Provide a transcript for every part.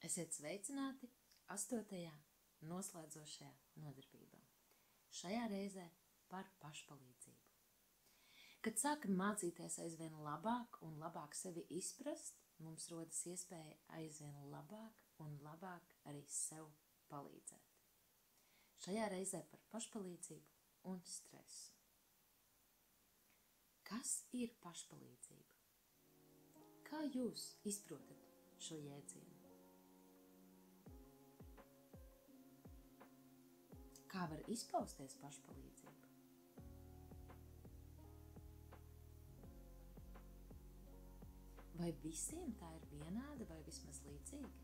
Esiet sveicināti 8. noslēdzošajā nodarbībā. Šajā reizē par pašpalīdzību. Kad sākam mācīties aizvien labāk un labāk sevi izprast, mums rodas iespēja aizvien labāk un labāk arī sev palīdzēt. Šajā reizē par pašpalīdzību un stresu. Kas ir pašpalīdzība? Kā jūs izprotat šo jēdzienu? Kā var izpausties pašpalīdzība? Vai visiem tā ir vienāda vai vismaz līdzīga?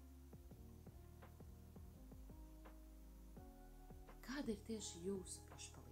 Kāda ir tieši jūsu pašpalīdzība?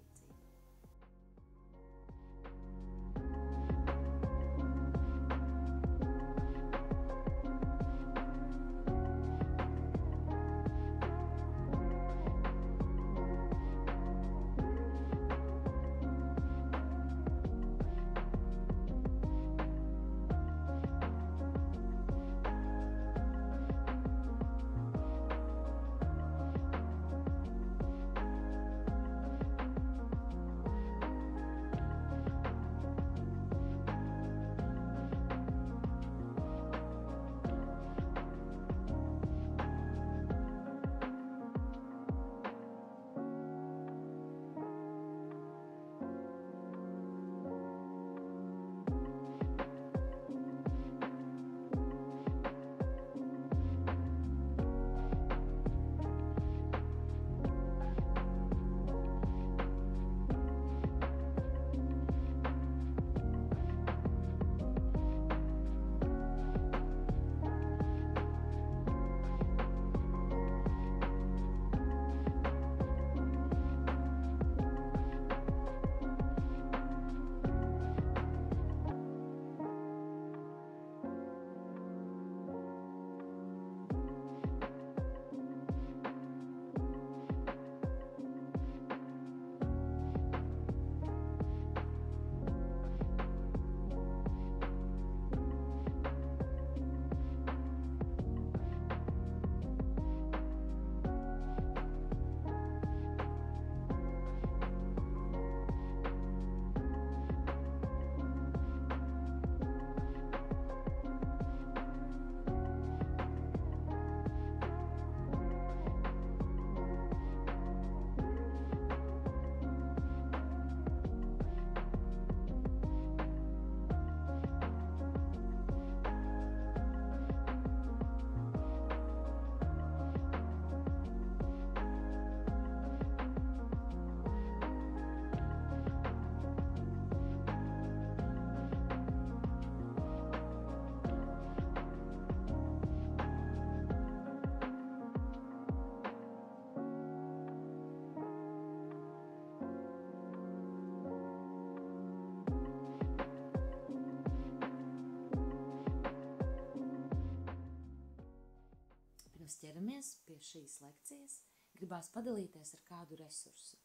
Pirms ķeramies pie šīs lekcijas, gribās padalīties ar kādu resursu.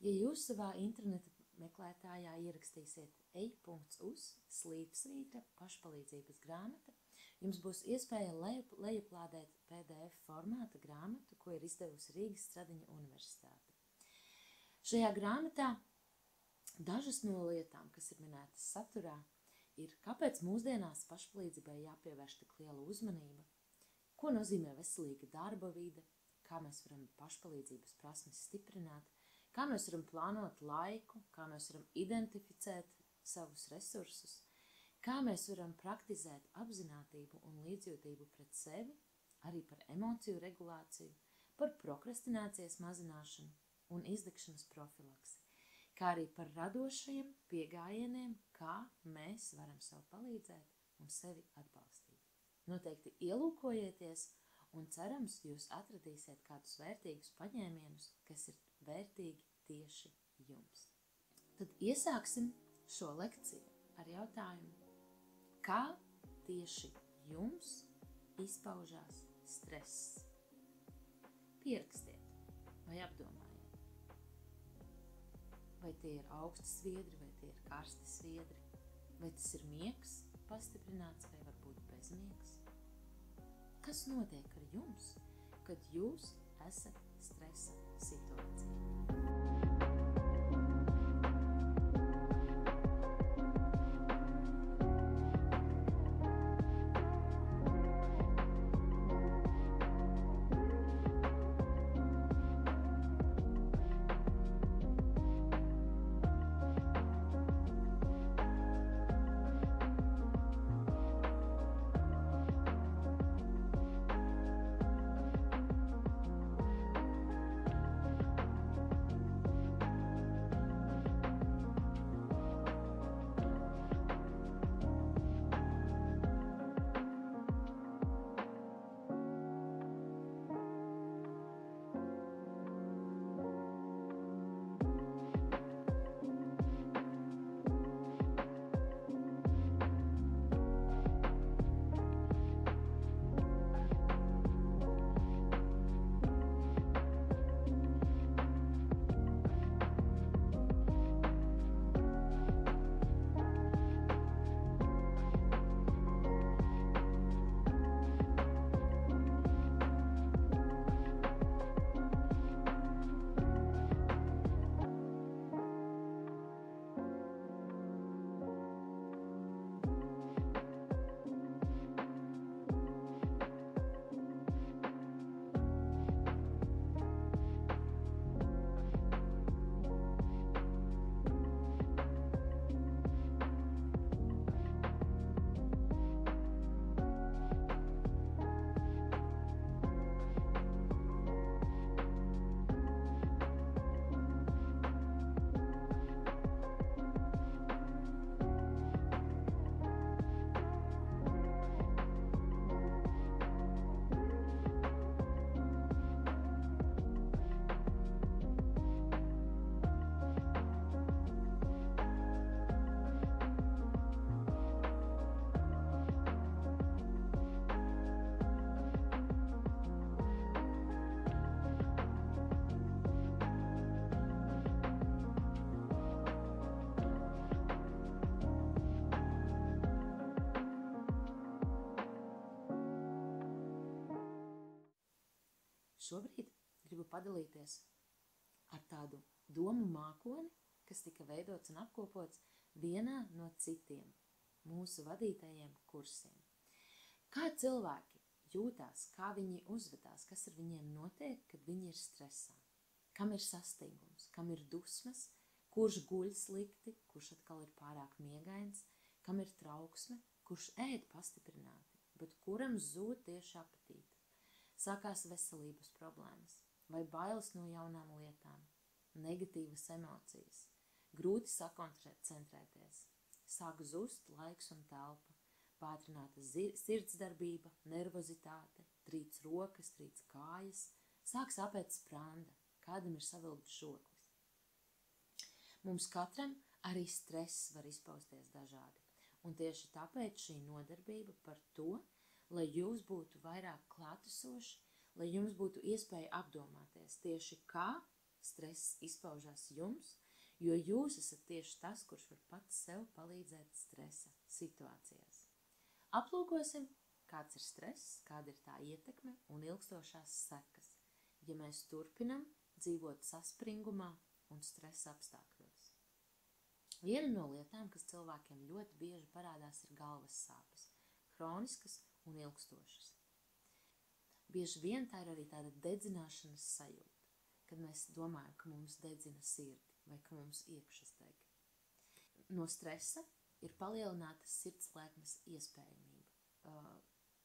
Ja jūs savā interneta meklētājā ierakstīsiet ej.uz/pašpalīdzības grāmata, jums būs iespēja lejuplādēt PDF formāta grāmatu, ko ir izdevusi Rīgas Stradiņa Universitāte. Šajā grāmatā dažas no lietām, kas ir minētas saturā, ir kāpēc mūsdienās pašpalīdzībai jāpievērš tik liela uzmanība, ko nozīmē veselīga darba vide, kā mēs varam pašpalīdzības prasmes stiprināt, kā mēs varam plānot laiku, kā mēs varam identificēt savus resursus, kā mēs varam praktizēt apzinātību un līdzjūtību pret sevi, arī par emociju regulāciju, par prokrastinācijas mazināšanu un izdegšanas profilaksi, kā arī par radošajiem pieejamiem, kā mēs varam sev palīdzēt un sevi atbalstīt. Noteikti ielūkojieties un cerams, jūs atradīsiet kādus vērtīgus paņēmienus, kas ir vērtīgi tieši jums. Tad iesāksim šo lekciju ar jautājumu, kā tieši jums izpaužās stress? Pierakstiet vai apdomājiet. Vai tie ir augsti sviedri, vai tie ir karsti sviedri, vai tas ir miegs pastiprināts vai varbūt bezmiegs? kas notiek ar jums, kad jūs esat stresa situācijā. Šobrīd gribu padalīties ar tādu domu mākoni, kas tika veidots un apkopots vienā no citiem mūsu vadītajiem kursiem. Kā cilvēki jūtās, kā viņi uzvedās, kas ar viņiem notiek, kad viņi ir stresā, kam ir sastingums, kam ir dusmas, kurš guļ slikti, kurš atkal ir pārāk miegains, kam ir trauksme, kurš ēd pastiprināti, bet kuram zūd tieši apetīte. Sākās veselības problēmas vai bailes no jaunām lietām, negatīvas emocijas, grūti sakoncentrēties, sāk zust laiks un telpa, pātrināta sirdsdarbība, nervozitāte, trīc rokas, trīc kājas, sāk sāpēt spranda, kādam ir savilkts žoklis. Mums katram arī stress var izpausties dažādi, un tieši tāpēc šī nodarbība par to, lai jūs būtu vairāk klātesoši, lai jums būtu iespēja apdomāties tieši kā stress izpaužās jums, jo jūs esat tieši tas, kurš var pats sev palīdzēt stresa situācijās. Aplūkosim, kāds ir stress, kāda ir tā ietekme un ilgstošās sekas, ja mēs turpinam dzīvot saspringumā un stresa apstākļos. Viena no lietām, kas cilvēkiem ļoti bieži parādās, ir galvas sāpes, hroniskas un ilgstošas. Bieži vien tā ir arī tāda dedzināšanas sajūta, kad mēs domājam, ka mums dedzina sirdi vai ka mums iekšas deg. No stresa ir palielināta sirdsliekmes iespējamība,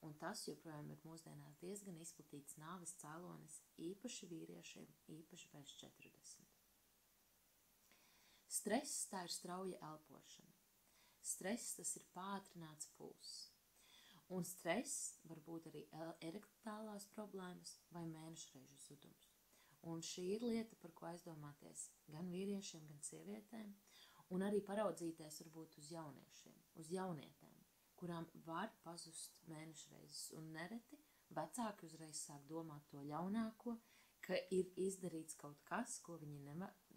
un tas joprojām ir mūsdienās diezgan izplatīts nāves cēlonis, īpaši vīriešiem, īpaši pēc 40. Stress tā ir strauja elpošana. Stress tas ir pātrināts pulss. Un stress var būt arī erektālās problēmas vai mēnešreižu zudums. Un šī ir lieta, par ko aizdomāties gan vīriešiem, gan sievietēm, un arī paraudzīties varbūt uz jauniešiem, uz jaunietēm, kurām var pazust mēnešreizes, un nereti vecāki uzreiz sāk domāt to ļaunāko, ka ir izdarīts kaut kas, ko viņi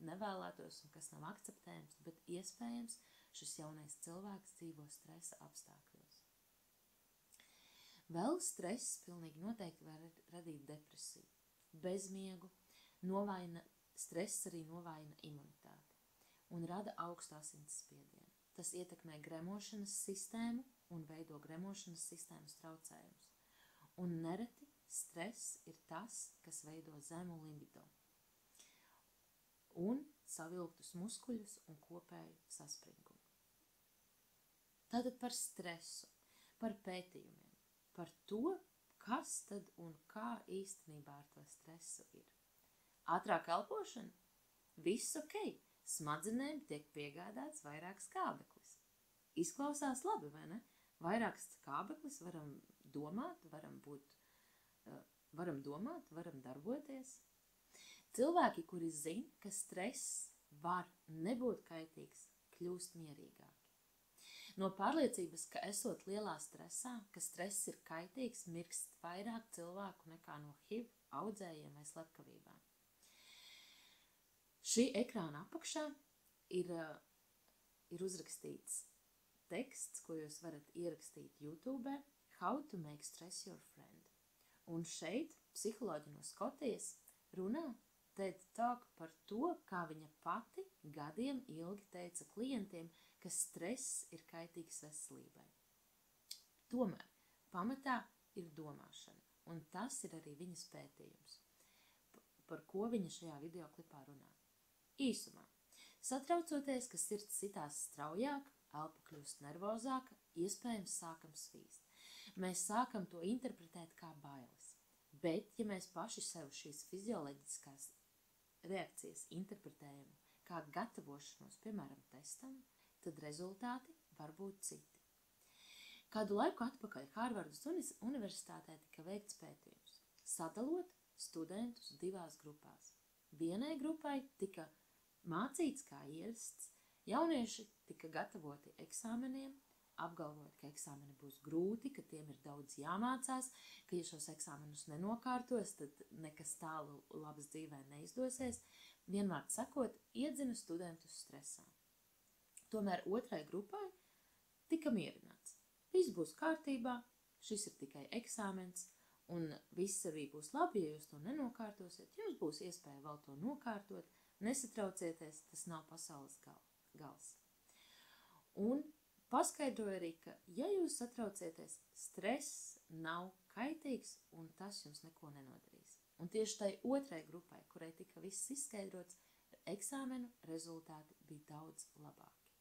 nevēlētos un kas nav akceptējams, bet iespējams šis jaunais cilvēks dzīvo stresa apstākļos. Vēl stress pilnīgi noteikti var radīt depresiju, bezmiegu, stress arī novājina imunitāti un rada augstu asinsspiedienu. Tas ietekmē gremošanas sistēmu un veido gremošanas sistēmas traucējumus. Un nereti stress ir tas, kas veido zemu libido un savilktus muskuļus un kopēju saspringumu. Tātad par stresu, par pētījumiem, par to, kas tad un kā īstenībā ar to stresu ir. Ātrāk elpošana? Viss ok. Smadzenēm tiek piegādāts vairāk skābeklis. Izklausās labi, vai ne? Vairāk skābeklis, varam domāt, varam darboties. Cilvēki, kuri zina, ka stress var nebūt kaitīgs, kļūst mierīgāki. No pārliecības, ka esot lielā stresā, ka stress ir kaitīgs, mirkst vairāk cilvēku nekā no HIV audzējiem vai slepkavībām. Šī ekrāna apakšā ir uzrakstīts teksts, ko jūs varat ierakstīt YouTube, How to make stress your friend. Un šeit psiholoģi no Skotijas runā TED Talk par to, kā viņa pati gadiem ilgi teica klientiem, ka stress ir kaitīgs veselībai. Tomēr pamatā ir domāšana, un tas ir arī viņas pētījums, par ko viņa šajā videoklipā runā. Īsumā, satraucoties, ka sirds sitās straujāk, elpa kļūst nervozāka, iespējams sākam svīst. Mēs sākam to interpretēt kā bailes, bet, ja mēs paši sev šīs fizioloģiskās reakcijas interpretējam kā gatavošanos, piemēram, testam, tad rezultāti var būt citi. Kādu laiku atpakaļ Hārvardas universitātē tika veikts pētījums, sadalot studentus divās grupās. Vienai grupai tika mācīts kā ierasts, jaunieši tika gatavoti eksāmeniem, apgalvojot, ka eksāmeni būs grūti, ka tiem ir daudz jāmācās, ka ja šos eksāmenus nenokārtos, tad nekas tālu labs dzīvē neizdosies, vienmēr sakot, iedzina studentus stresā. Tomēr otrai grupai tika mierināts. Viss būs kārtībā, šis ir tikai eksāmens, un viss arī būs labi, ja jūs to nenokārtosiet, jums būs iespēja vēl to nokārtot, nesatraucieties, tas nav pasaules gals. Un paskaidroju arī, ka, ja jūs satraucieties, stress nav kaitīgs un tas jums neko nenodarīs. Un tieši tai otrai grupai, kurai tika viss izskaidrots, eksāmenu rezultāti bija daudz labāki.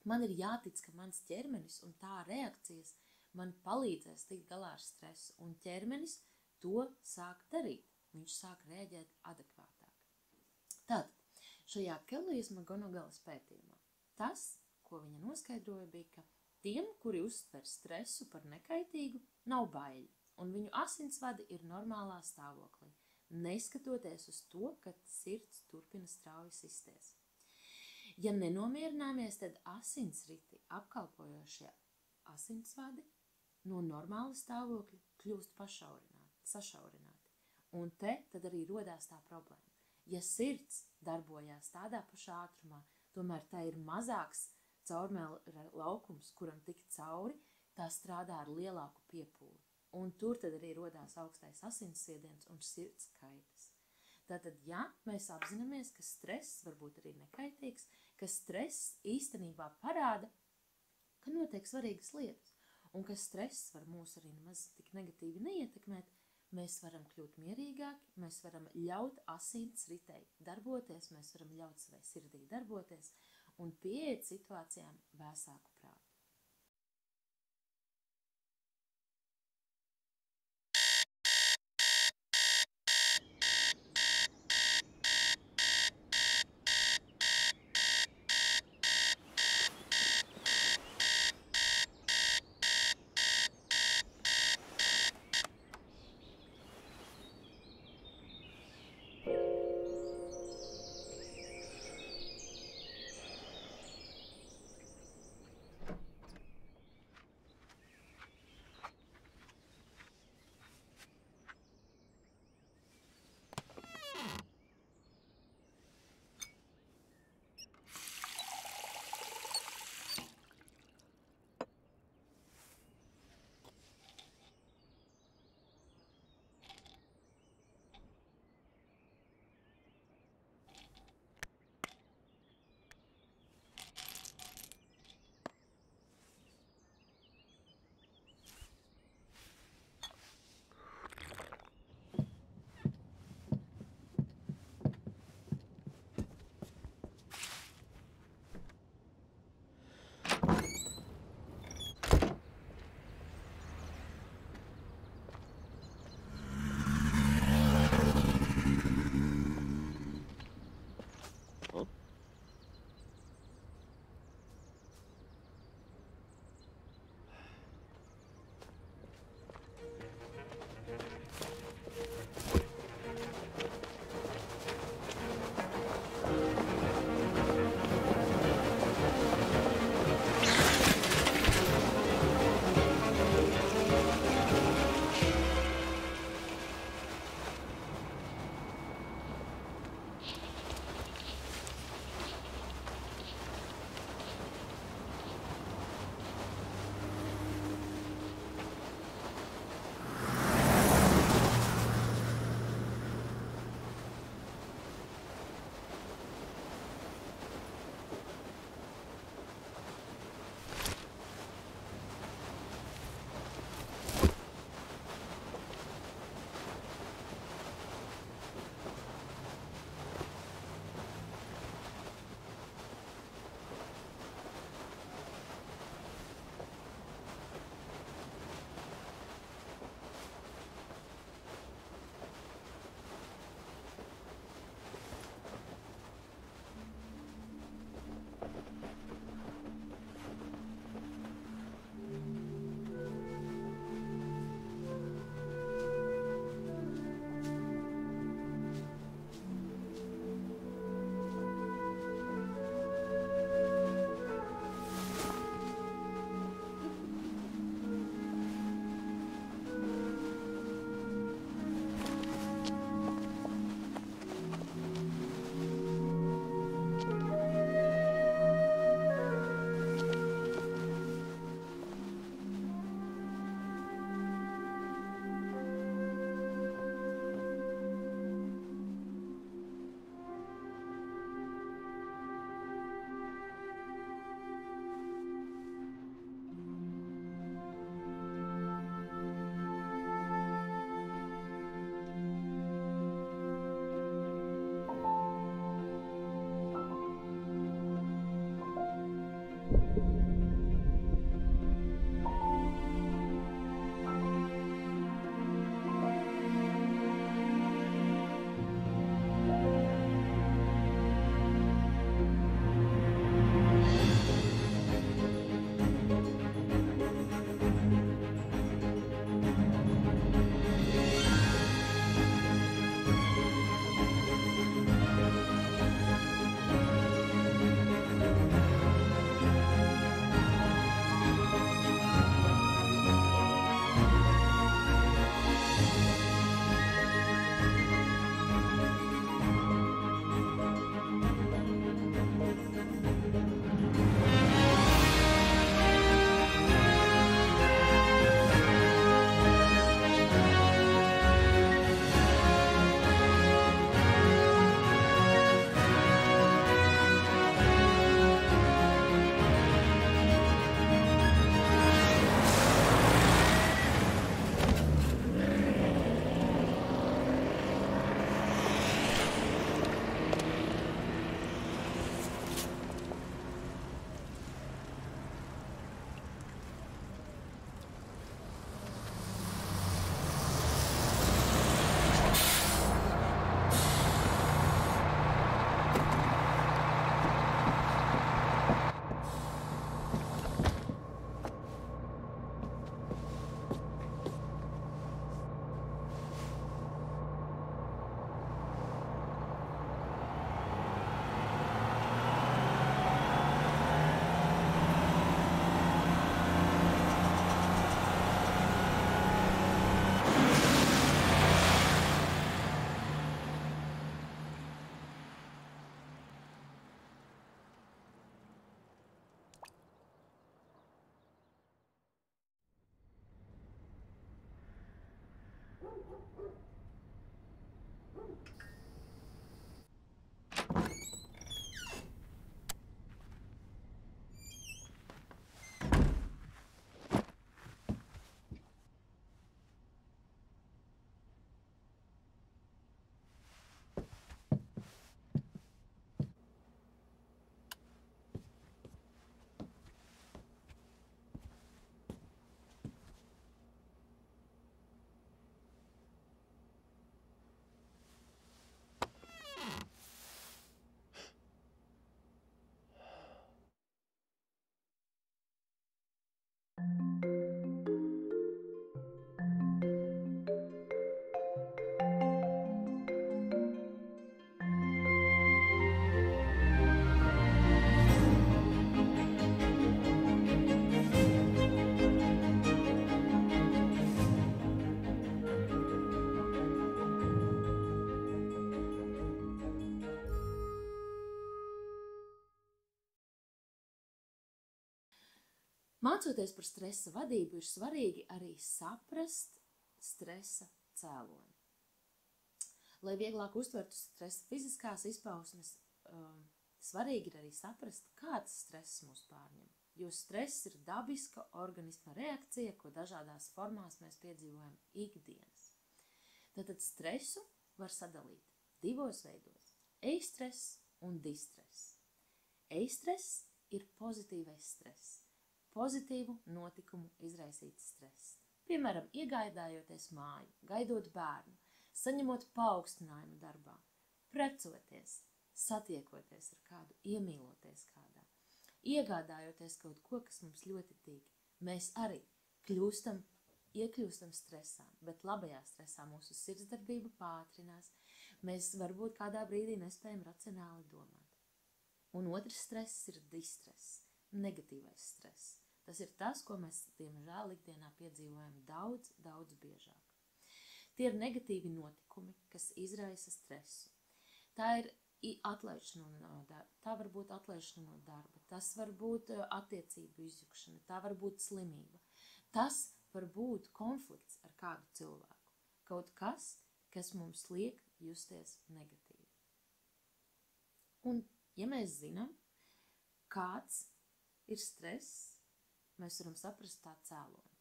Man ir jātic, ka mans ķermenis un tā reakcijas man palīdzēs tikt galā ar stresu, un ķermenis to sāk darīt. Viņš sāk rēģēt adekvātāk. Tātad, šajā Kelijas McGonagalls pētījumā tas, ko viņa noskaidroja, bija, ka tiem, kuri uztver stresu par nekaitīgu, nav baiļu, un viņu asinsvadi ir normālā stāvoklī, neskatoties uz to, ka sirds turpina strauji sisties. Ja nenomierināmies, tad asinsriti apkalpojošie asinsvadi no normāla stāvokļa kļūst sašaurināti. Un te tad arī rodās tā problēma. Ja sirds darbojās tādā pašā ātrumā, tomēr tā ir mazāks caurmēla laukums, kuram tikt cauri, tā strādā ar lielāku piepūli. Un tur tad arī rodās augstais asinsspiediens un sirds kaitas. Tātad, ja mēs apzināmies, ka stress var būt arī nekaitīgs, ka stress īstenībā parāda, ka notiek svarīgas lietas, un ka stress var mūs arī nemaz tik negatīvi neietekmēt, mēs varam kļūt mierīgāki, mēs varam ļaut asinsritei darboties, mēs varam ļaut savai sirdī darboties un pieiet situācijām vēsāku prātu. Mācoties par stresa vadību, ir svarīgi arī saprast stresa cēloni. Lai vieglāk uztvertu stresa fiziskās izpausmes, svarīgi ir arī saprast, kāds stress mūs pārņem. Jo stress ir dabiska organisma reakcija, ko dažādās formās mēs piedzīvojam ikdienas. Tātad stresu var sadalīt divos veidos – eistress un distress. Eistress ir pozitīvais stress. Pozitīvu notikumu izraisīts stress. Piemēram, iegādājoties māju, gaidot bērnu, saņemot paaugstinājumu darbā, precoties, satiekoties ar kādu, iemīloties kādā, iegādājoties kaut ko, kas mums ļoti tīk. Mēs arī iekļūstam stresā, bet labajā stresā mūsu sirdsdarbība pātrinās. Mēs varbūt kādā brīdī nespējam racionāli domāt. Un otrs stress ir distress, negatīvais stress. Tas ir tas, ko mēs, diemžēl, ikdienā piedzīvojam daudz biežāk. Tie ir negatīvi notikumi, kas izraisa stresu. Tā ir atlaišana no darba, tā var būt atlaišana no darba, tas var būt attiecību izjukšana, tā var būt slimība. Tas var būt konflikts ar kādu cilvēku. Kaut kas, kas mums liek justies negatīvi. Un, ja mēs zinām, kāds ir stress, mēs varam saprast tā cēloni.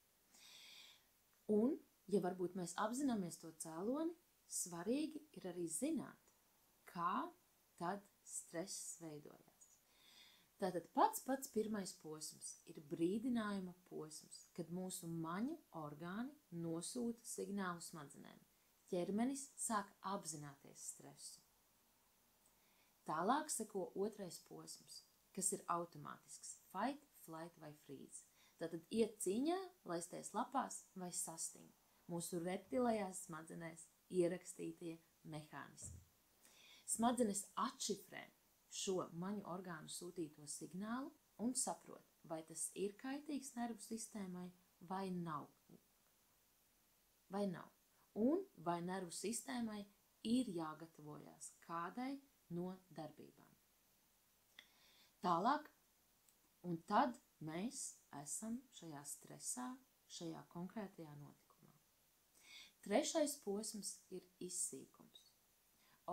Un, ja varbūt mēs apzināmies to cēloni, svarīgi ir arī zināt, kā tad stress veidojās. Tātad pats pirmais posms ir brīdinājuma posms, kad mūsu maņu orgāni nosūta signālu smadzenēm. Ķermenis sāk apzināties stresu. Tālāk seko otrais posms, kas ir automātisks – fight, flight vai freeze. Tātad iet cīņā, laisties lapās vai sastingt. Mūsu reptilējās smadzenēs ierakstītie mehānismi. Smadzenes atšifrē šo maņu orgānu sūtīto signālu un saprot, vai tas ir kaitīgs nervu sistēmai vai nav. Un vai nervu sistēmai ir jāgatavojās kādai no darbībām. Tālāk, un tad mēs esam šajā stresā, šajā konkrētajā notikumā. Trešais posms ir izsīkums.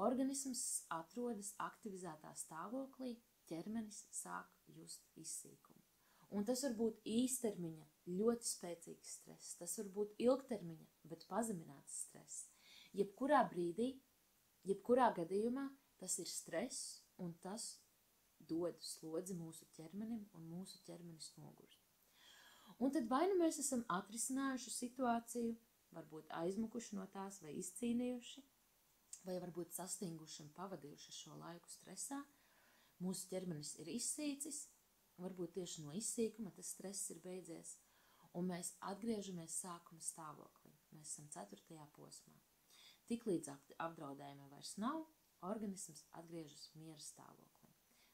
Organisms atrodas aktivizētā stāvoklī, ķermenis sāk just izsīkumu. Un tas var būt īstermiņa ļoti spēcīgs stress, tas var būt ilgtermiņa, bet pazemināts stress. Jebkurā brīdī, jebkurā gadījumā tas ir stress un tas dod slodzi mūsu ķermenim un mūsu ķermenis nogurst. Un tad vai nu mēs esam atrisinājuši situāciju, varbūt aizmukuši no tās vai izcīnījuši, vai varbūt sastinguši un pavadījuši šo laiku stresā, mūsu ķermenis ir izsīcis, varbūt tieši no izsīkuma tas stress ir beidzies, un mēs atgriežamies sākuma stāvoklī. Mēs esam 4. posmā. Tiklīdz apdraudējumi vairs nav, organisms atgriežas miera stāvoklī.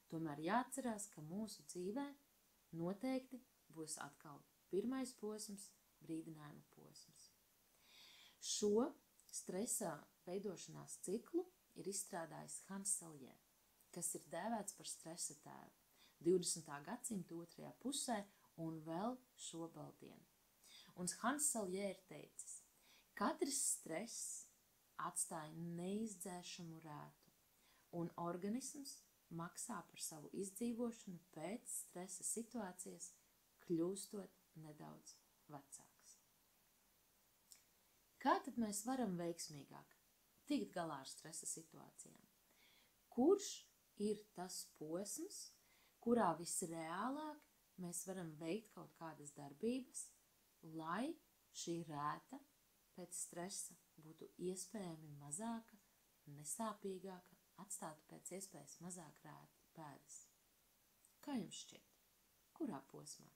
Tomēr jāatcerās, ka mūsu dzīvē noteikti būs atkal pirmais posms, brīdinājuma posms. Šo stresa veidošanās ciklu ir izstrādājis Hans Selye, kas ir dēvēts par stresa tēvu 20. gadsimta 2. pusē un vēl šobaldienu. Un Hans Selye ir teicis, Katrs stress atstāja neizdzēšamu rētu, un organisms maksā par savu izdzīvošanu pēc stresa situācijas, kļūstot nedaudz vecāks. Kā tad mēs varam veiksmīgāk tikt galā ar stresa situācijām? Kurš ir tas posms, kurā visreālāk mēs varam veikt kaut kādas darbības, lai šī rēta pēc stresa būtu iespējami mazāka, nesāpīgāka, atstātu pēc iespējas mazāk pēdas? Kā jums šķiet? Kurā posmā?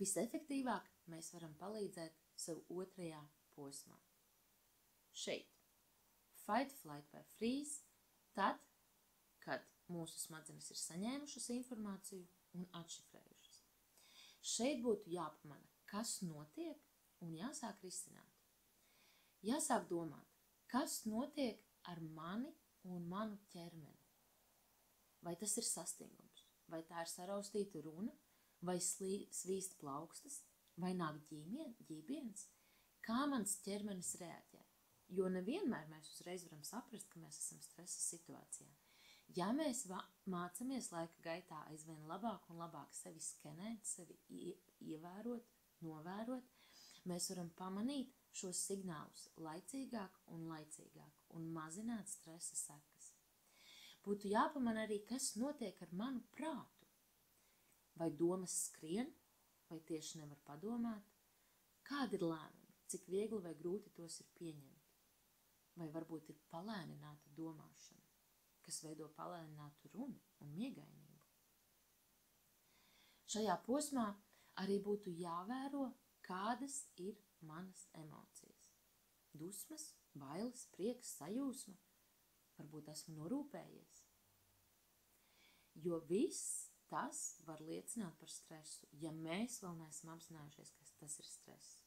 Visefektīvāk mēs varam palīdzēt sev otrajā posmā. Šeit. Fight, flight vai freeze, tad, kad mūsu smadzenes ir saņēmušas informāciju un atšifrējušas. Šeit būtu jāpamana, kas notiek, un jāsāk risināt. Jāsāk domāt, kas notiek ar mani un manu ķermeni. Vai tas ir sastingums, vai tā ir saraustīta runa, vai svīst plaukstas, vai nāk ģībiens, kā mans ķermenis reaģē. Jo nevienmēr mēs uzreiz varam saprast, ka mēs esam stresa situācijā. Ja mēs mācamies laika gaitā aizvien labāk un labāk sevi skenēt, sevi ievērot, novērot, mēs varam pamanīt šos signālus laicīgāk un mazināt stresa sekas. Būtu jāpamana arī, kas notiek ar manu prātu. Vai domas skrien, vai tieši nevar padomāt? Kādi ir lēmumi, cik viegli vai grūti tos ir pieņemt? Vai varbūt ir palēnināta domāšana, kas veido palēninātu runu un miegainību? Šajā posmā arī būtu jāvēro, kādas ir manas emocijas. Dusmas, bailes, prieks, sajūsma, varbūt esmu norūpējies. Jo viss tas var liecināt par stresu, ja mēs vēl neesam apzinājušies, ka tas ir stress.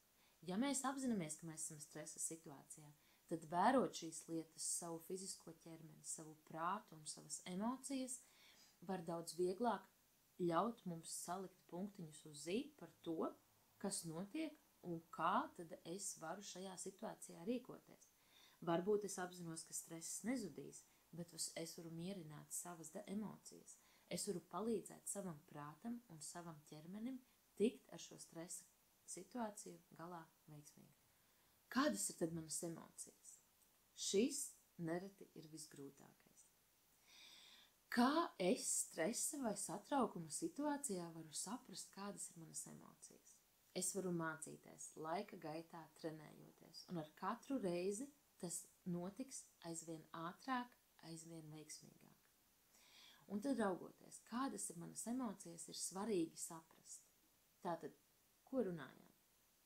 Ja mēs apzināmies, ka mēs esam stresa situācijā, tad vērot šīs lietas, savu fizisko ķermeni, savu prātu un savas emocijas, var daudz vieglāk ļaut mums salikt punktiņus uz ī par to, kas notiek un kā tad es varu šajā situācijā rīkoties. Varbūt es apzinos, ka stress nezudīs, bet es varu mierināt savas emocijas. Es varu palīdzēt savam prātam un savam ķermenim tikt ar šo stresa situāciju galā veiksmīgi. Kādas ir tad manas emocijas? Šis nereti ir visgrūtākais. Kā es stresa vai satraukuma situācijā varu saprast, kādas ir manas emocijas? Es varu mācīties laika gaitā trenējoties, un ar katru reizi tas notiks aizvien ātrāk, aizvien veiksmīgāk. Un tad raugoties, kādas ir manas emocijas, ir svarīgi saprast. Tātad, ko runājām?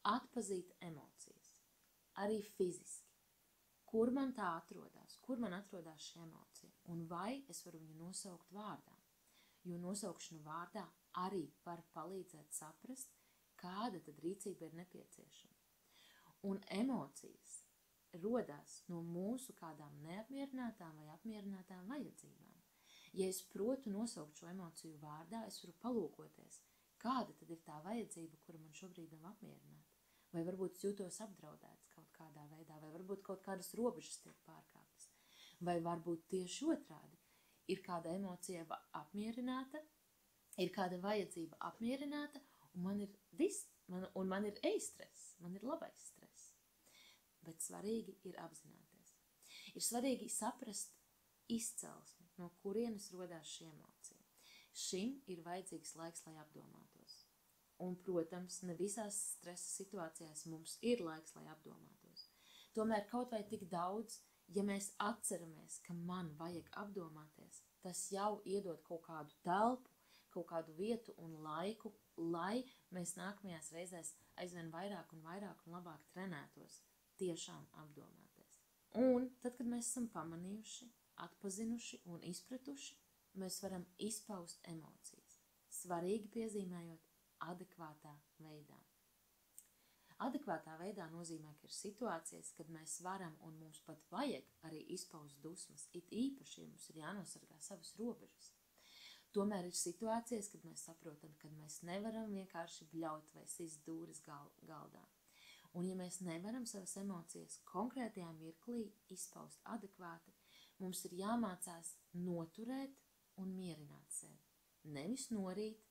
Atpazīt emocijas. Arī fiziski. Kur man tā atrodas? Kur man atrodas šī emocija? Un vai es varu viņu nosaukt vārdā? Jo nosaukšana vārdā arī var palīdzēt saprast, kāda tad rīcība ir nepieciešama. Un emocijas rodās no mūsu kādām neapmierinātām vai apmierinātām vajadzībām. Ja es protu nosaukt šo emociju vārdā, es varu palūkoties, kāda tad ir tā vajadzība, kura man šobrīd nav apmierināta. Vai varbūt es jūtos apdraudēts kaut kādā veidā, vai varbūt kaut kādas robežas tiek pārkāptas. Vai varbūt tieši otrādi ir kāda emocija apmierināta, ir kāda vajadzība apmierināta, un man ir e-stress, man ir labais stress. Bet svarīgi ir apzināties. Ir svarīgi saprast izcelsmi, no kurienes rodās šī emocija. Šim ir vajadzīgs laiks, lai apdomātos. Un, protams, ne visās stresa situācijās mums ir laiks, lai apdomātos. Tomēr kaut vai tik daudz, ja mēs atceramies, ka man vajag apdomāties, tas jau iedod kaut kādu telpu, kaut kādu vietu un laiku, lai mēs nākamajās reizēs aizvien vairāk un labāk trenētos tiešām apdomāties. Un tad, kad mēs esam pamanījuši, atpazinuši un izpratuši, mēs varam izpaust emocijas. Svarīgi piezīmējot, adekvātā veidā. Adekvātā veidā nozīmē, ka ir situācijas, kad mēs varam un mums pat vajag arī izpaust dusmas, it īpaši, ja mums ir jānosargā savas robežas. Tomēr ir situācijas, kad mēs saprotam, ka mēs nevaram vienkārši bļaut vai sist dūris galdā. Un ja mēs nevaram savas emocijas konkrētajā mirklī izpaust adekvāti, mums ir jāmācās noturēt un mierināt sevi. Nevis norīt,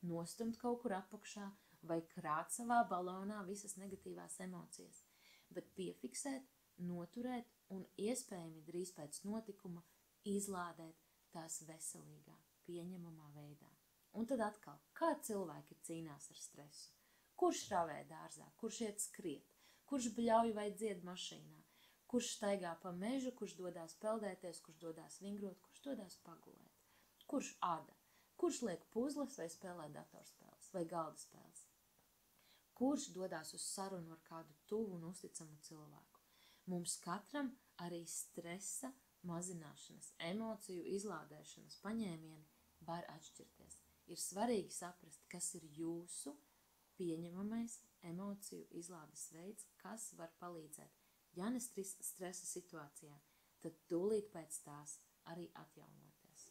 nostumt kaut kur apakšā vai krāt savā balonā visas negatīvās emocijas, bet piefiksēt, noturēt un iespējami drīz pēc notikuma izlādēt tās veselīgā, pieņemamā veidā. Un tad atkal, kā cilvēki cīnās ar stresu? Kurš ravē dārzā, kurš iet skriet, kurš bļauj vai dzied mašīnā, kurš staigā pa mežu, kurš dodās peldēties, kurš dodās vingrot, kurš dodās pagulēt, kurš āda, kurš liek puzles vai spēlē datorspēles vai galda spēles. kurš dodās uz sarunu ar kādu tuvu un uzticamu cilvēku. Mums katram arī stresa mazināšanas, emociju izlādēšanas paņēmieni var atšķirties. Ir svarīgi saprast, kas ir jūsu pieņemamais emociju izlādes veids, kas var palīdzēt. Ja ne stresa situācijā, tad tūlīt pēc tās arī atjaunoties.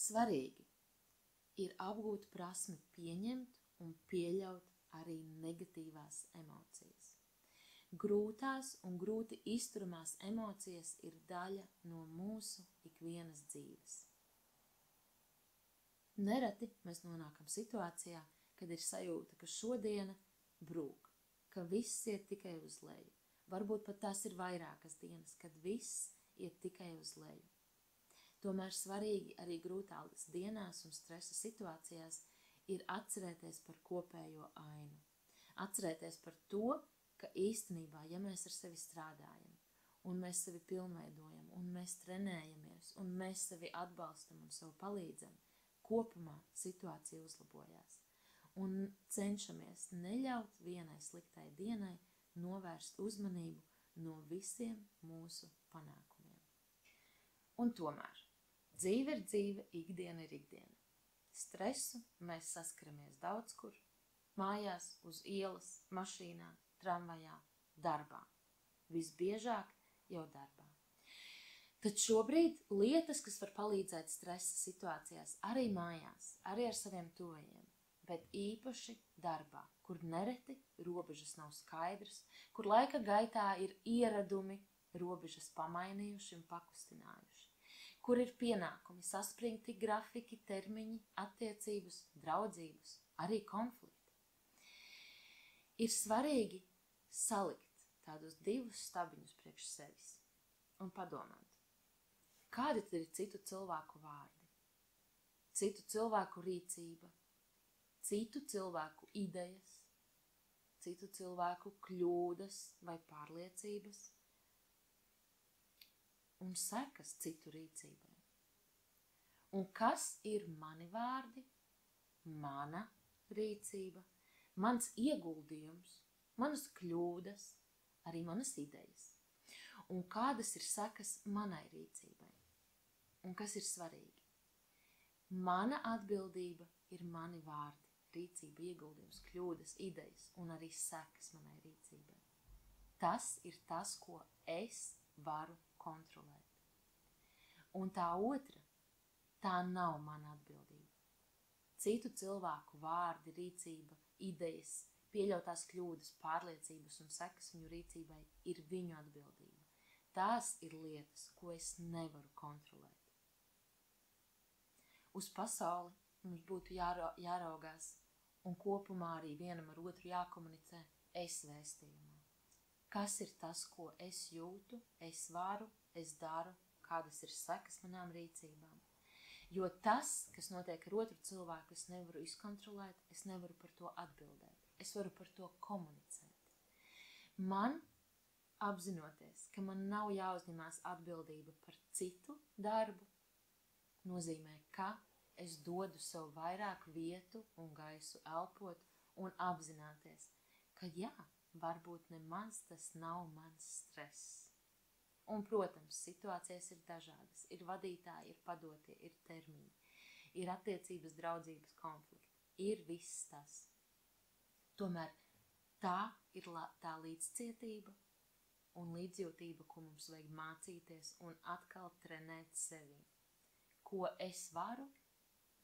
Svarīgi ir apgūt prasmi pieņemt un pieļaut arī negatīvās emocijas. Grūtās un grūti izturamās emocijas ir daļa no mūsu ikvienas dzīves. Nereti mēs nonākam situācijā, kad ir sajūta, ka šodiena brūk, ka viss iet tikai uz leju. Varbūt pat tās ir vairākas dienas, kad viss iet tikai uz leju. Tomēr svarīgi arī grūtās dienās un stresa situācijās ir atcerēties par kopējo ainu. Atcerēties par to, ka īstenībā, ja mēs ar sevi strādājam, un mēs sevi pilnveidojam, un mēs trenējamies, un mēs sevi atbalstam un sev palīdzam, kopumā situācija uzlabojās. Un cenšamies neļaut vienai sliktai dienai novērst uzmanību no visiem mūsu panākumiem. Un tomēr dzīve ir dzīve, ikdiena ir ikdiena. Stresu mēs saskaramies daudz kur, mājās, uz ielas, mašīnā, tramvajā, darbā. Visbiežāk jau darbā. Tad šobrīd lietas, kas var palīdzēt stresa situācijās, arī mājās, arī ar saviem tuvajiem, bet īpaši darbā, kur nereti robežas nav skaidras, kur laika gaitā ir ieradumi robežas pamainījuši un pakustinājuši, kur ir pienākumi, saspringti grafiki, termiņi, attiecības, draudzības, arī konflikti. Ir svarīgi salikt tādus divus stabiņus priekš sevis un padomāt, kādi tad ir citu cilvēku vārdi, citu cilvēku rīcība, citu cilvēku idejas, citu cilvēku kļūdas vai pārliecības un sekas citu rīcībai. Un kas ir mani vārdi, mana rīcība, mans ieguldījums, manas kļūdas, arī manas idejas. Un kādas ir sekas manai rīcībai. Un kas ir svarīgi? Mana atbildība ir mani vārdi, rīcība, ieguldījums, kļūdas, idejas un arī sekas manai rīcībai. Tas ir tas, ko es varu kontrolēt. Un tā otra, tā nav mana atbildība. Citu cilvēku vārdi, rīcība, idejas, pieļautās kļūdas, pārliecības un sekas viņu rīcībai ir viņu atbildība. Tās ir lietas, ko es nevaru kontrolēt. Uz pasauli mums būtu jāraugās un kopumā arī vienam ar otru jākomunicē es vēstījumā. Kas ir tas, ko es jūtu, es varu, es daru, kādas ir sekas manām rīcībām. Jo tas, kas notiek ar otru cilvēku, es nevaru izkontrolēt, es nevaru par to atbildēt. Es varu par to komunicēt. Man, apzinoties, ka man nav jāuzņemās atbildība par citu darbu, nozīmē, ka es dodu sev vairāk vietu un gaisu elpot un apzināties, ka jā, varbūt nemaz tas nav mans stress. Un, protams, situācijas ir dažādas. Ir vadītāji, ir padotie, ir termiņi, ir attiecības, draudzības, konflikti. Ir viss tas. Tomēr tā ir tā līdzcietība un līdzjūtība, ko mums vajag mācīties un atkal trenēt sevi. Ko es varu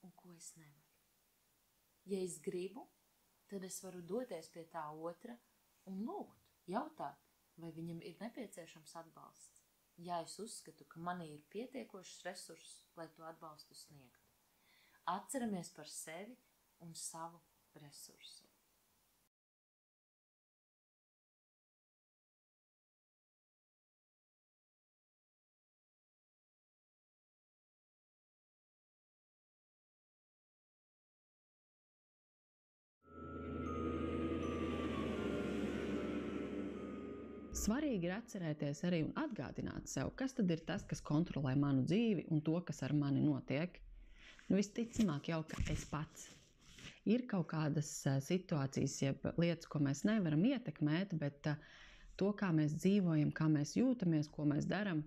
un ko es nevaru. Ja es gribu, tad es varu doties pie tā otra un lūgt, jautāt, vai viņam ir nepieciešams atbalsts. Ja es uzskatu, ka manī ir pietiekošs resurss, lai to atbalstu sniegtu. Atceramies par sevi un savu resursu. Svarīgi ir atcerēties arī un atgādināt sev, kas tad ir tas, kas kontrolē manu dzīvi un to, kas ar mani notiek. Visticamāk jau, ka es pats. Ir kaut kādas situācijas, jeb lietas, ko mēs nevaram ietekmēt, bet to, kā mēs dzīvojam, kā mēs jūtamies, ko mēs daram,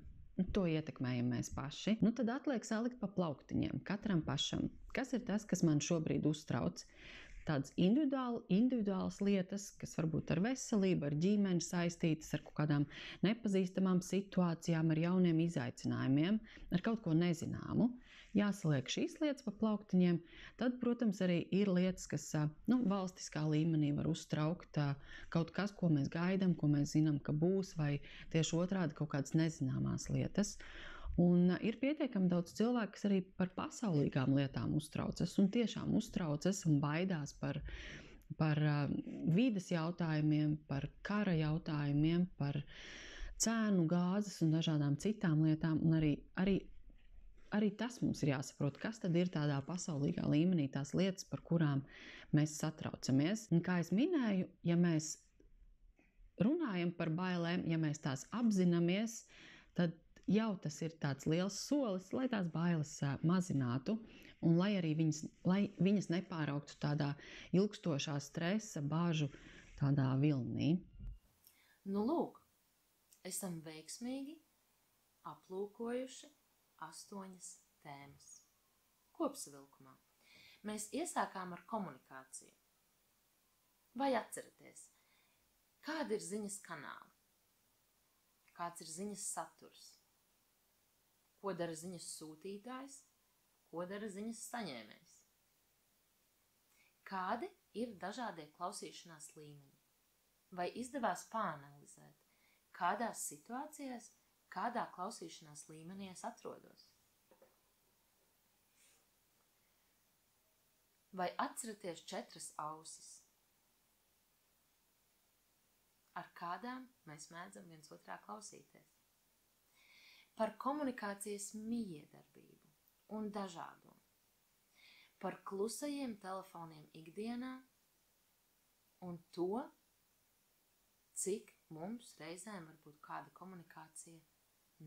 to ietekmējam mēs paši. Tad atliek salikt pa plauktiņiem, katram pašam. Kas ir tas, kas man šobrīd uztrauc? Tādas individuālas lietas, kas varbūt ar veselību, ar ģimeni saistītas, ar kaut kādām nepazīstamām situācijām, ar jauniem izaicinājumiem, ar kaut ko nezināmu. jāsaliek šīs lietas pa plauktiņiem. Tad, protams, arī ir lietas, kas valstiskā līmenī var uztraukt kaut kas, ko mēs gaidām, ko mēs zinām, ka būs, vai tieši otrādi kaut kādas nezināmās lietas. Un ir pietiekami daudz cilvēku, kas arī par pasaulīgām lietām uztraucas un tiešām uztraucas un baidās par vides jautājumiem, par kara jautājumiem, par cēnu, gāzes un dažādām citām lietām. Un arī tas mums ir jāsaprot, kas tad ir tādā pasaulīgā līmenī tās lietas, par kurām mēs satraucamies. Un kā es minēju, ja mēs runājam par bailēm, ja mēs tās apzināmies, tad jau tas ir tāds liels solis, lai tās bailes mazinātu un lai viņas nepāraugtu tādā ilgstošā stresa, bāžu tādā vilnī. Nu lūk, esam veiksmīgi aplūkojuši 8 tēmas. Kopsavilkumā. Mēs iesākām ar komunikāciju. Vai atceraties, kāda ir ziņas kanāli? Kāds ir ziņas saturs? Ko dara ziņas sūtītājs? Ko dara ziņas saņēmējs? Kādi ir dažādie klausīšanās līmeņi? Vai izdevās pāanalizēt, kādās situācijās, kādā klausīšanās līmenī es atrodos? Vai atceraties 4 ausis, ar kādām mēs mēdzam viens otrā klausīties? Par komunikācijas mijiedarbību un dažādumu, par klusajiem telefoniem ikdienā un to, cik mums reizēm varbūt kāda komunikācija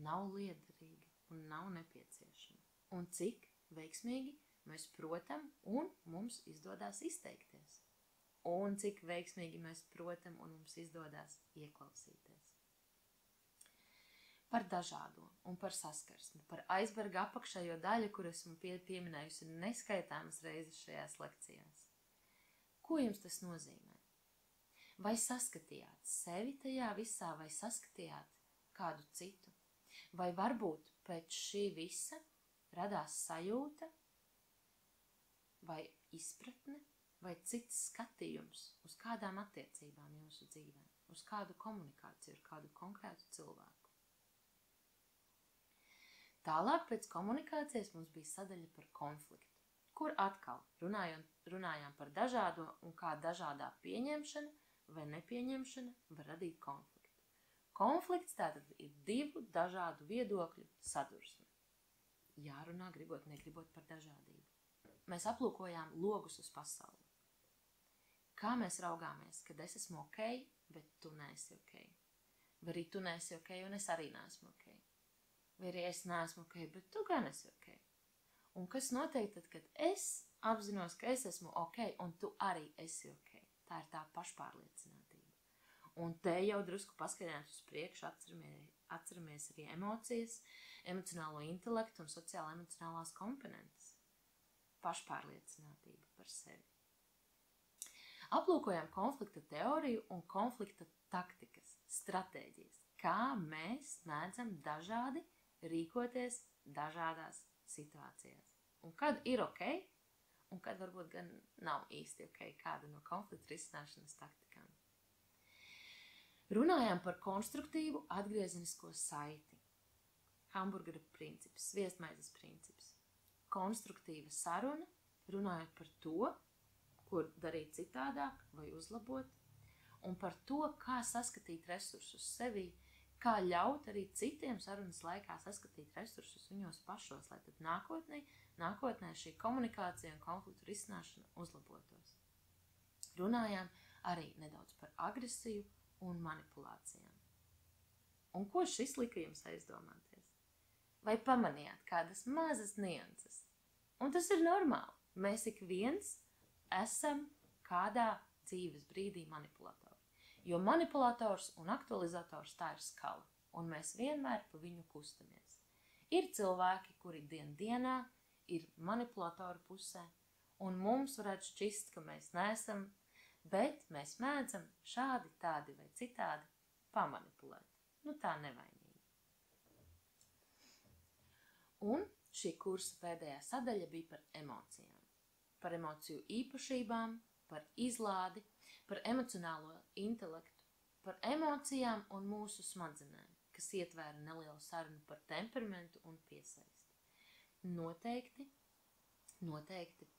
nav liederīga un nav nepieciešama. Un cik veiksmīgi mēs protam un mums izdodās izteikties. Un cik veiksmīgi mēs protam un mums izdodās ieklausīties. Par dažādo un par saskarsmi, par aizberga apakšējo daļu, kur esmu pieminējusi neskaitāmas reizes šajās lekcijās. Ko jums tas nozīmē? Vai saskatījāt sevi tajā visā, vai saskatījāt kādu citu? Vai varbūt pēc šī visa radās sajūta, vai izpratne, vai cits skatījums uz kādām attiecībām jūsu dzīvē, uz kādu komunikāciju ar kādu konkrētu cilvēku? Tālāk pēc komunikācijas mums bija sadaļa par konfliktu, kur atkal runājām par dažādo un kā dažādā pieņemšana vai nepieņemšana var radīt konfliktu. Konflikts tātad ir 2 dažādu viedokļu sadursme. Jārunā gribot, negribot par dažādību. Mēs aplūkojām logus uz pasauli. Kā mēs raugāmies, kad es esmu ok, bet tu neesi ok? Vai arī tu neesi ok un es arī neesmu ok? Vai arī es neesmu ok, bet tu gan esi ok? Un kas notiek tad, kad es apzinos, ka es esmu ok un tu arī esi ok? Tā ir tā pašpārliecinātība. Un te jau drusku paskaidrojot uz priekšu, atceramies arī emocijas, emocionālo intelektu un sociālo-emocionālās komponentes. Pašpārliecinātība par sevi. Aplūkojam konflikta teoriju un konflikta taktikas, stratēģijas, kā mēs mēdzam dažādi rīkoties dažādās situācijās. Un kad ir ok, un kad varbūt gan nav īsti ok kāda no konflikta risināšanas taktikām. Runājām par konstruktīvu atgriezenisko saiti. Hamburgera princips, sviestmaizes princips. Konstruktīva saruna, runājot par to, ko darīt citādāk vai uzlabot, un par to, kā saskatīt resursus sevī, kā ļaut arī citiem sarunas laikā saskatīt resursus viņos pašos, lai tad nākotnē šī komunikācija un konfliktu risināšana uzlabotos. Runājām arī nedaudz par agresiju un manipulācijām. Un ko šis lika jums aizdomāties? Vai pamanījāt kādas mazas nianses? Un tas ir normāli. Mēs ik viens esam kādā dzīves brīdī manipulatori. Jo manipulators un aktualizators tā ir skala, un mēs vienmēr pa viņu kustamies. Ir cilvēki, kuri dienā ir manipulatoru pusē, un mums varētu šķist, ka mēs neesam, bet mēs mēdzam šādi, tādi vai citādi pamanipulēt. Nu tā nevainīgi. Un šī kursa pēdējā sadaļa bija par emocijām. Par emociju īpašībām, par izlādi, par emocionālo intelektu, par emocijām un mūsu smadzenēm, kas ietvēra nelielu sarunu par temperamentu un piesaisti. Noteikti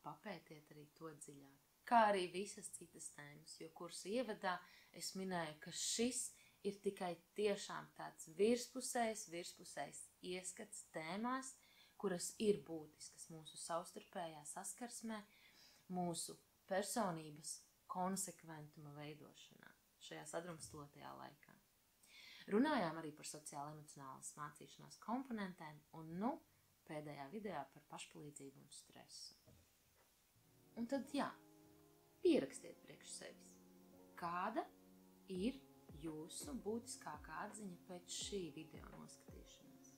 papētiet arī to dziļāk, kā arī visas citas tēmas, jo kursa ievadā es minēju, ka šis ir tikai tiešām tāds virspusējs ieskats tēmās, kuras ir būtiskas mūsu savstarpējā saskarsmē, mūsu personības konsekventuma veidošanā šajā sadrumstalotajā laikā. Runājām arī par sociāli-emocionālas mācīšanās komponentēm un, pēdējā video par pašpalīdzību un stresu. Un tad, pierakstiet priekš sevis, kāda ir jūsu būtiskākā atziņa pēc šī video noskatīšanās.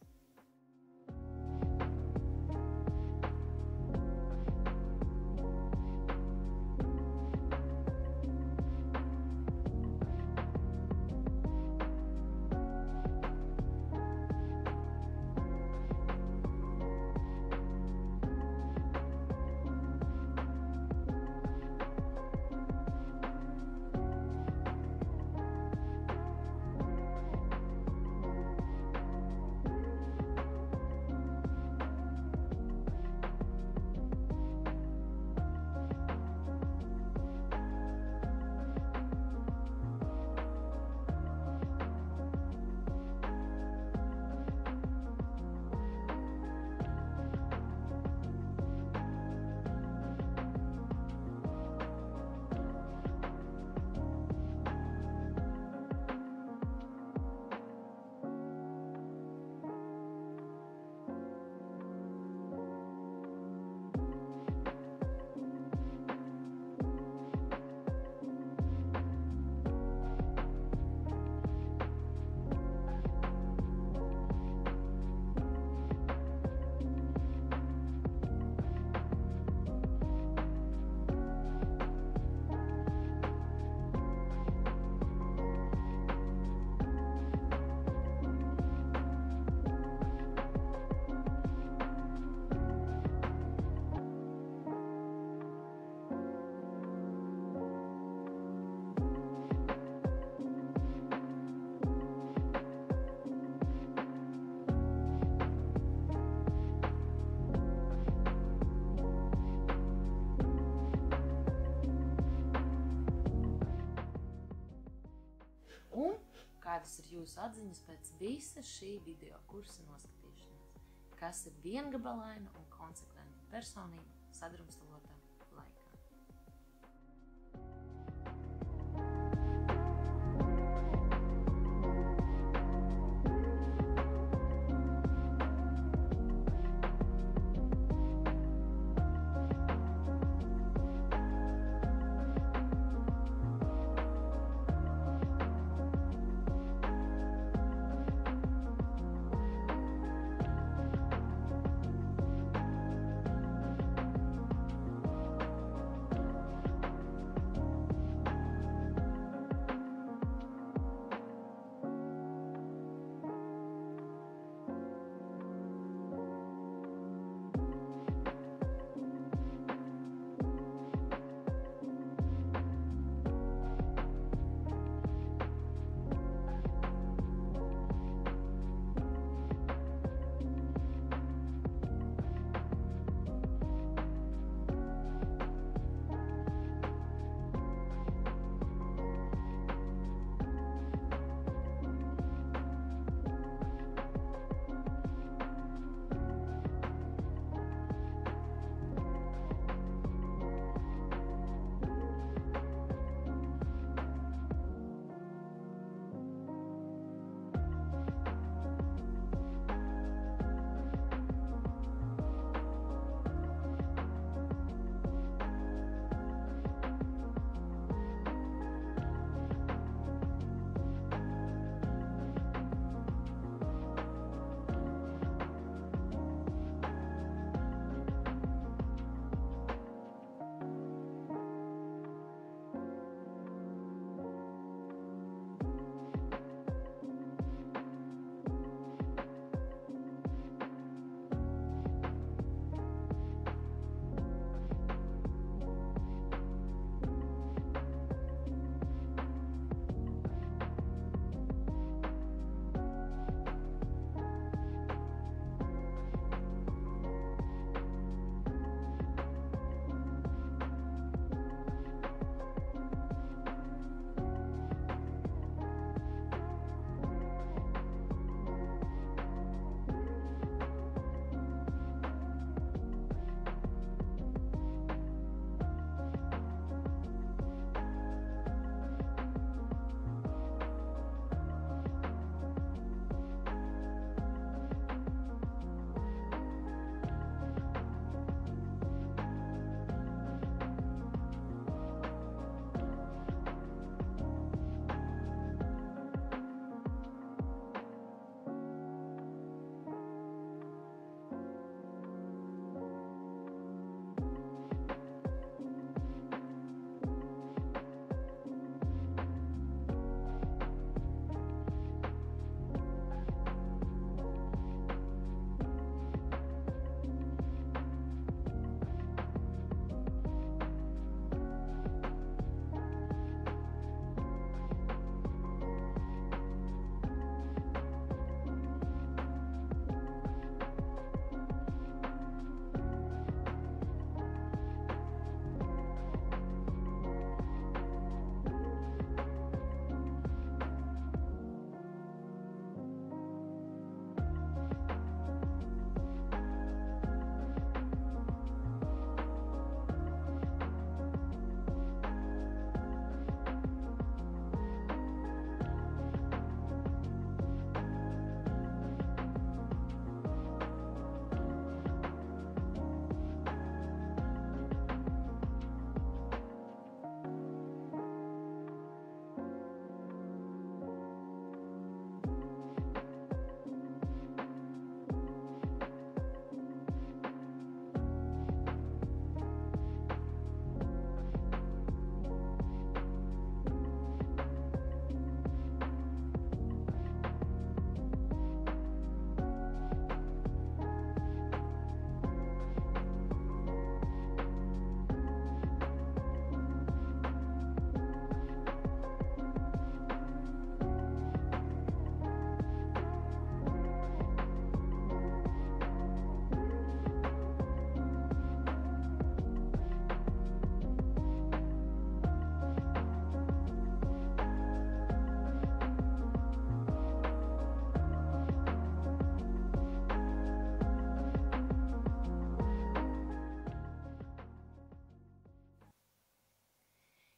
Un kādas ir jūsu atziņas pēc visa šī video kursa noskatīšanās? Kas ir viengabalaina un konsekventa personība sadrumstalotā laikā?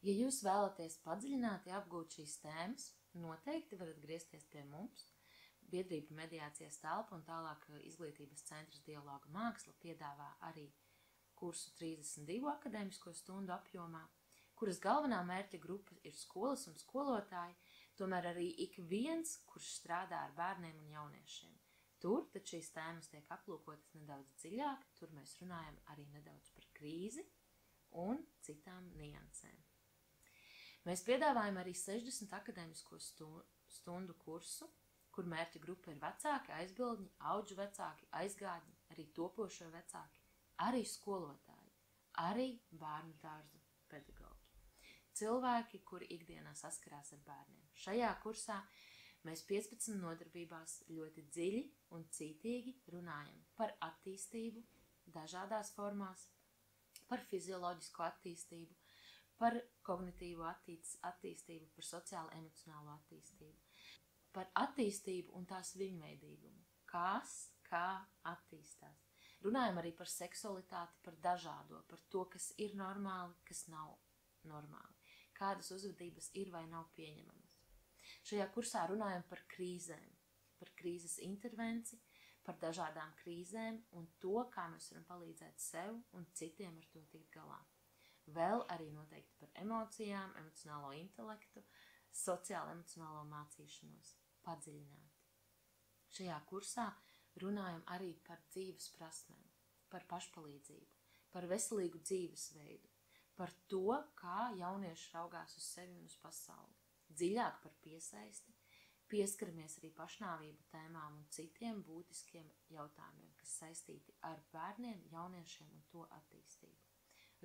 Ja jūs vēlaties padziļināti apgūt šīs tēmas, noteikti varat griezties pie mums. Biedrība Mediācijas telpa un tālāk Izglītības centrs Dialoga māksla piedāvā arī kursu 32 akadēmisko stundu apjomā, kuras galvenā mērķa grupa ir skolas un skolotāji, tomēr arī ik viens, kurš strādā ar bērniem un jauniešiem. Tur tad šīs tēmas tiek aplūkotas nedaudz dziļāk, tur mēs runājam arī nedaudz par krīzi un citām niansēm. Mēs piedāvājam arī 60 akadēmisko stundu kursu, kur mērķa grupa ir vecāki, aizbildņi, audžu vecāki, aizgādņi, arī topošo vecāki, arī skolotāji, arī bērnu dārzu pedagogi. Cilvēki, kuri ikdienā saskarās ar bērniem. Šajā kursā mēs 15 nodarbībās ļoti dziļi un cītīgi runājam par attīstību dažādās formās, par fizioloģisko attīstību, par kognitīvo attīstību, par sociālo-emocionālo attīstību, par attīstību un tās viņveidīgumu. Kā attīstās. Runājam arī par seksualitāti, par dažādo, par to, kas ir normāli, kas nav normāli. Kādas uzvedības ir vai nav pieņemamas. Šajā kursā runājam par krīzēm, par krīzes intervenci, par dažādām krīzēm un to, kā mēs varam palīdzēt sev un citiem ar to tikt galā. Vēl arī noteikti par emocijām, emocionālo intelektu, sociālo-emocionālo mācīšanos, padziļināti. Šajā kursā runājam arī par dzīves prasmēm, par pašpalīdzību, par veselīgu dzīvesveidu, par to, kā jaunieši raugās uz sevi un uz pasauli. Dziļāk par piesaisti, pieskaramies arī pašnāvību tēmām un citiem būtiskiem jautājumiem, kas saistīti ar bērniem, jauniešiem un to attīstību.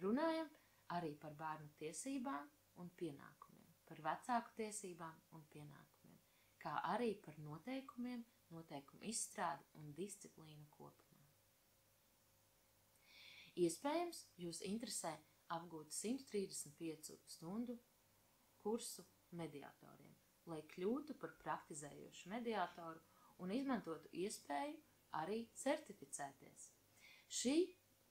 Runājam arī par bērnu tiesībām un pienākumiem, par vecāku tiesībām un pienākumiem, kā arī par noteikumiem, noteikumu izstrādi un disciplīnu kopumā. Iespējams, jūs interesē apgūt 135 stundu kursu mediatoriem, lai kļūtu par praktizējošu mediatoru un izmantotu iespēju arī certificēties. Šī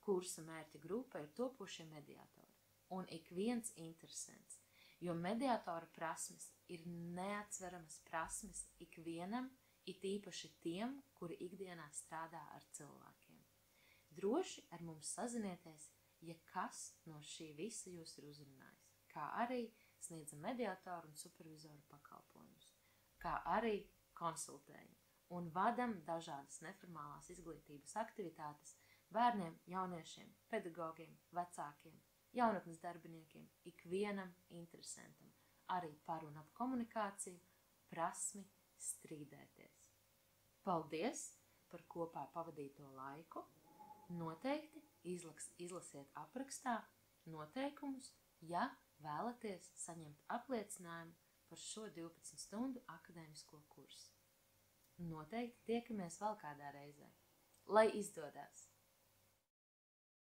kursa mērķa grupa ir topošie mediatori un ik viens interesants, jo mediatora prasmes ir neatsveramas prasmes ikvienam, it īpaši tiem, kuri ikdienā strādā ar cilvēkiem. Droši ar mums sazinieties, ja kas no šī visa jūs ir uzrunājis, kā arī sniedzam mediatoru un supervizoru pakalpojumus, kā arī konsultējam un vadam dažādas neformālās izglītības aktivitātes bērniem, jauniešiem, pedagogiem, vecākiem, jaunatnes darbiniekiem, ikvienam interesantam, arī par un ap komunikāciju, prasmi strīdēties. Paldies par kopā pavadīto laiku! Noteikti izlasiet aprakstā noteikumus, ja vēlaties saņemt apliecinājumu par šo 12 stundu akadēmisko kursu. Noteikti tiekamies vēl kādā reizē. Lai izdodas!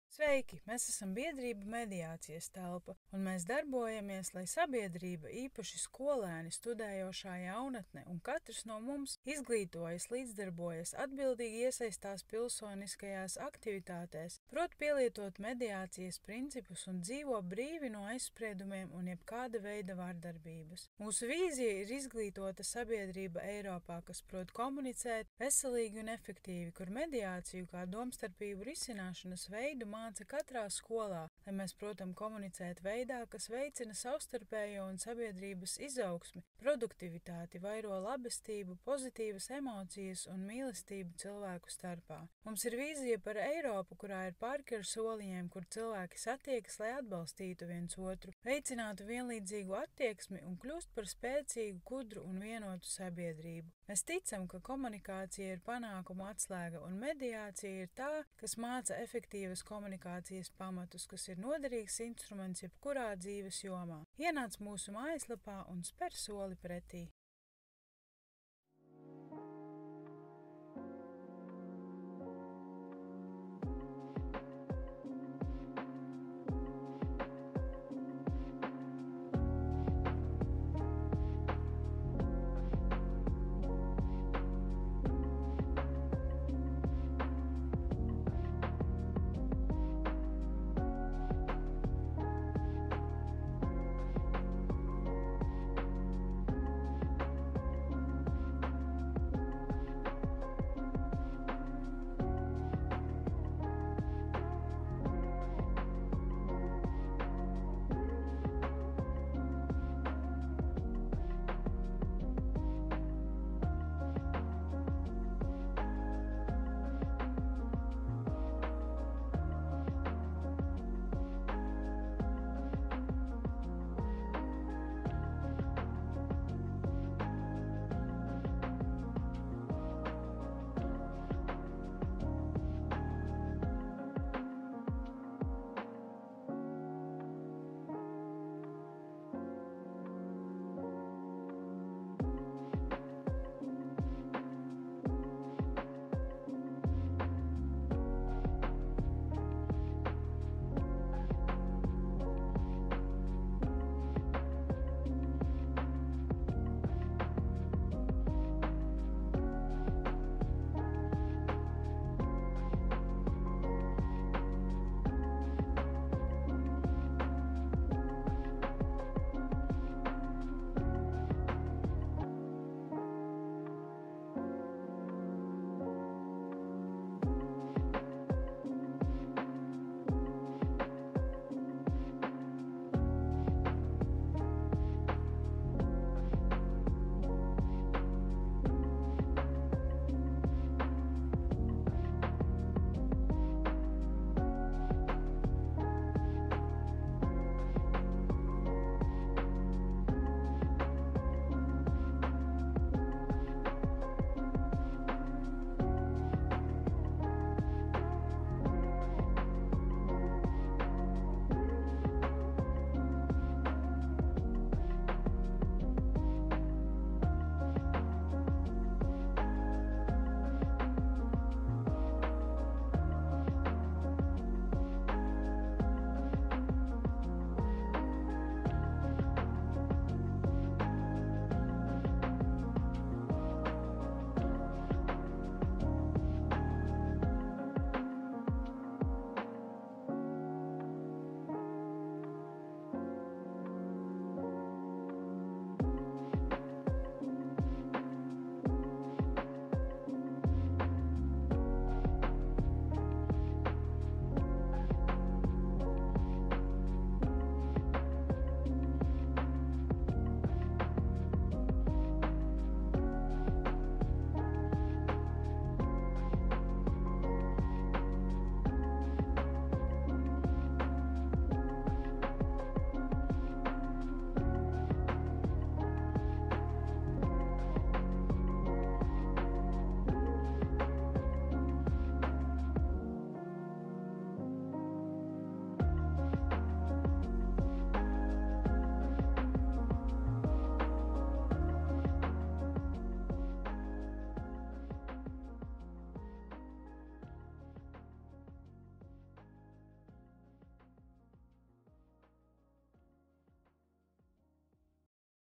Sveiki! Mēs esam biedrība Mediācijas telpa, un mēs darbojamies, lai sabiedrība, īpaši skolēni, studējošā jaunatne un katrs no mums izglītojas, līdzdarbojas, atbildīgi iesaistās pilsoniskajās aktivitātēs, prot pielietot mediācijas principus un dzīvo brīvi no aizspriedumiem un jebkāda veida vardarbības. Mūsu vīzija ir izglītota sabiedrība Eiropā, kas prot komunicēt veselīgi un efektīvi, kur mediāciju kā domstarpību risināšanas veidu māca katrā skolā, lai mēs protam komunicēt veidā, kas veicina savstarpējo un sabiedrības izaugsmi, produktivitāti, vairo labestību, pozitīvas emocijas un mīlestību cilvēku starpā. Mums ir vīzija par Eiropu, kurā ir parki ar soliņiem, kur cilvēki satiekas, lai atbalstītu viens otru, veicinātu vienlīdzīgu attieksmi un kļūst par spēcīgu, gudru un vienotu sabiedrību. Mēs ticam, ka komunikācija ir panākumu atslēga un mediācija ir tā, kas māca efektīvas komunikācijas pamatus, kas ir noderīgs instruments jebkurā dzīves jomā. Ienāc mūsu mājaslapā un spēr soli pretī.